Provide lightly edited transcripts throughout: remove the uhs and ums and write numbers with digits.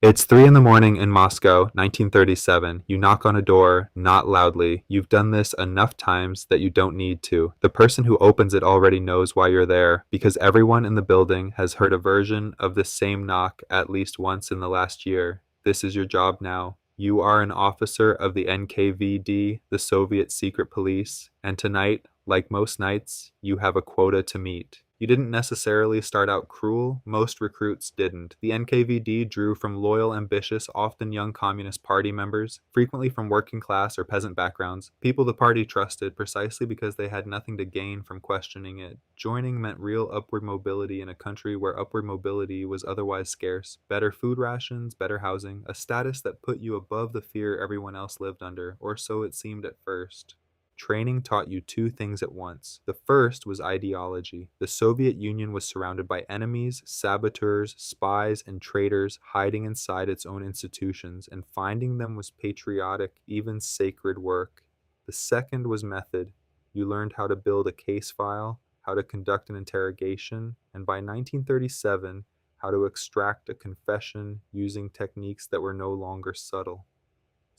It's 3 in the morning in Moscow, 1937. You knock on a door, not loudly. You've done this enough times that you don't need to. The person who opens it already knows why you're there, because everyone in the building has heard a version of this same knock at least once in the last year. This is your job now. You are an officer of the NKVD, the Soviet secret police, and tonight, like most nights, you have a quota to meet. You didn't necessarily start out cruel. Most recruits didn't. The NKVD drew from loyal, ambitious, often young Communist Party members, frequently from working class or peasant backgrounds, people the party trusted precisely because they had nothing to gain from questioning it. Joining meant real upward mobility in a country where upward mobility was otherwise scarce. Better food rations, better housing, a status that put you above the fear everyone else lived under, or so it seemed at first. Training taught you two things at once. The first was ideology. The Soviet Union was surrounded by enemies, saboteurs, spies, and traitors hiding inside its own institutions, and finding them was patriotic, even sacred work. The second was method. You learned how to build a case file, how to conduct an interrogation, and by 1937, how to extract a confession using techniques that were no longer subtle.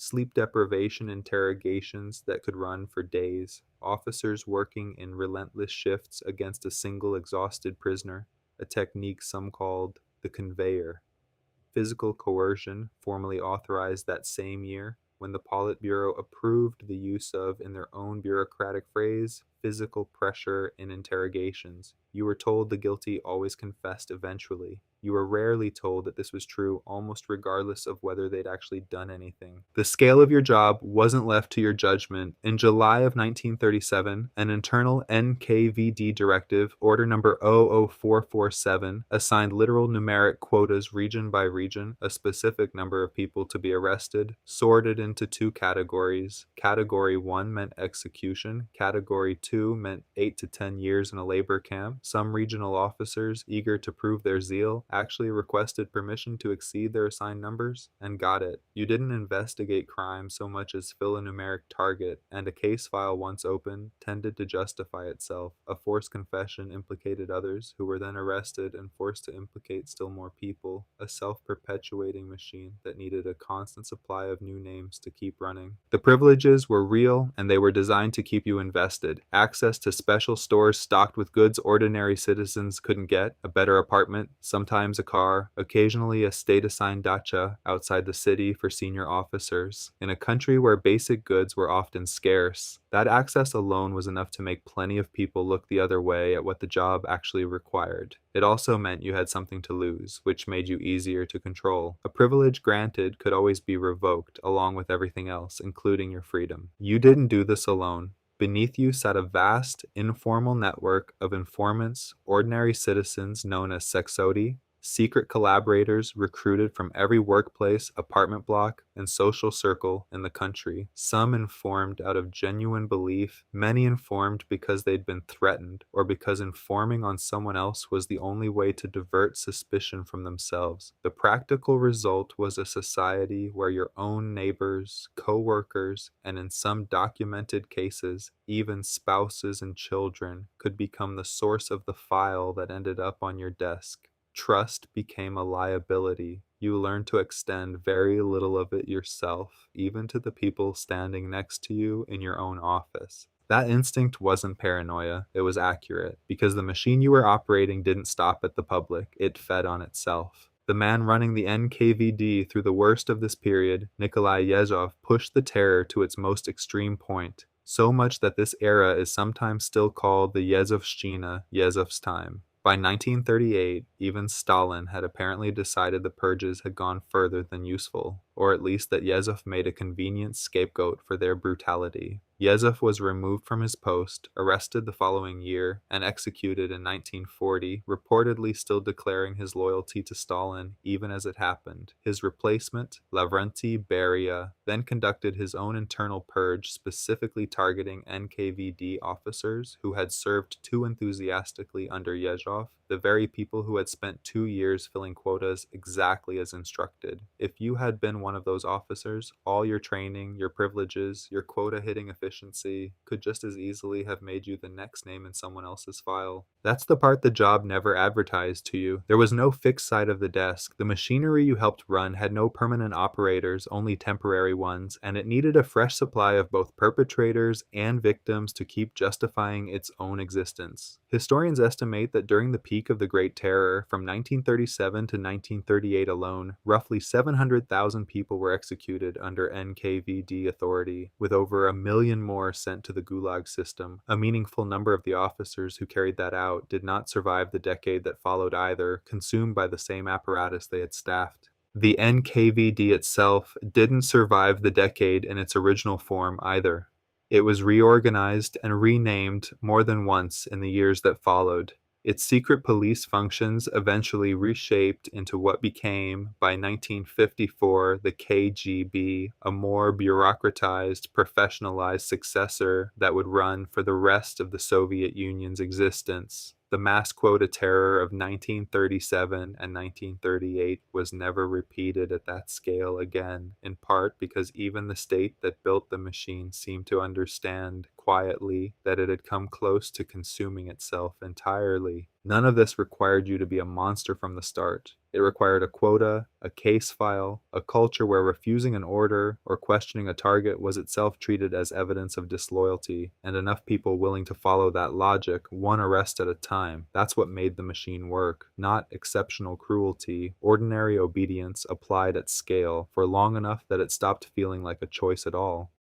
Sleep deprivation interrogations that could run for days, officers working in relentless shifts against a single exhausted prisoner, a technique some called the conveyor. Physical coercion, formally authorized that same year, when the Politburo approved the use of, in their own bureaucratic phrase, physical pressure in interrogations. You were told the guilty always confessed eventually. You were rarely told that this was true, almost regardless of whether they'd actually done anything. The scale of your job wasn't left to your judgment. In July of 1937, an internal NKVD directive, Order number 00447, assigned literal numeric quotas region by region, a specific number of people to be arrested, sorted into two categories. Category 1 meant execution. Category 2 meant 8 to 10 years in a labor camp. Some regional officers, eager to prove their zeal, actually requested permission to exceed their assigned numbers, and got it. You didn't investigate crime so much as fill a numeric target, and a case file once open tended to justify itself. A forced confession implicated others, who were then arrested and forced to implicate still more people, a self-perpetuating machine that needed a constant supply of new names to keep running. The privileges were real, and they were designed to keep you invested. Access to special stores stocked with goods ordinary citizens couldn't get, a better apartment, sometimes a car, occasionally a state-assigned dacha outside the city for senior officers. In a country where basic goods were often scarce, that access alone was enough to make plenty of people look the other way at what the job actually required. It also meant you had something to lose, which made you easier to control. A privilege granted could always be revoked, along with everything else, including your freedom. You didn't do this alone. Beneath you sat a vast, informal network of informants, ordinary citizens known as sexoti, secret collaborators recruited from every workplace, apartment block, and social circle in the country. Some informed out of genuine belief, many informed because they'd been threatened, or because informing on someone else was the only way to divert suspicion from themselves. The practical result was a society where your own neighbors, co-workers, and in some documented cases, even spouses and children could become the source of the file that ended up on your desk. Trust became a liability. You learned to extend very little of it yourself, even to the people standing next to you in your own office. That instinct wasn't paranoia, it was accurate, because the machine you were operating didn't stop at the public, it fed on itself. The man running the NKVD through the worst of this period, Nikolai Yezhov, pushed the terror to its most extreme point, so much that this era is sometimes still called the Yezhovshchina, Yezhov's time. By 1938, even Stalin had apparently decided the purges had gone further than useful, or at least that Yezhov made a convenient scapegoat for their brutality. Yezhov was removed from his post, arrested the following year, and executed in 1940, reportedly still declaring his loyalty to Stalin even as it happened. His replacement, Lavrenti Beria, then conducted his own internal purge, specifically targeting NKVD officers who had served too enthusiastically under Yezhov. the very people who had spent 2 years filling quotas exactly as instructed. If you had been one of those officers, all your training, your privileges, your quota-hitting efficiency could just as easily have made you the next name in someone else's file. That's the part the job never advertised to you. There was no fixed side of the desk. The machinery you helped run had no permanent operators, only temporary ones, and it needed a fresh supply of both perpetrators and victims to keep justifying its own existence. Historians estimate that during the peak of the Great Terror, from 1937 to 1938 alone, roughly 700,000 people were executed under NKVD authority, with over 1 million more sent to the Gulag system. A meaningful number of the officers who carried that out did not survive the decade that followed either, consumed by the same apparatus they had staffed. The NKVD itself didn't survive the decade in its original form either. It was reorganized and renamed more than once in the years that followed. Its secret police functions eventually reshaped into what became, by 1954, the KGB, a more bureaucratized, professionalized successor that would run for the rest of the Soviet Union's existence. The mass quota terror of 1937 and 1938 was never repeated at that scale again, in part because even the state that built the machine seemed to understand, quietly, that it had come close to consuming itself entirely. None of this required you to be a monster from the start. It required a quota, a case file, a culture where refusing an order or questioning a target was itself treated as evidence of disloyalty, and enough people willing to follow that logic, one arrest at a time. That's what made the machine work. Not exceptional cruelty, ordinary obedience applied at scale for long enough that it stopped feeling like a choice at all.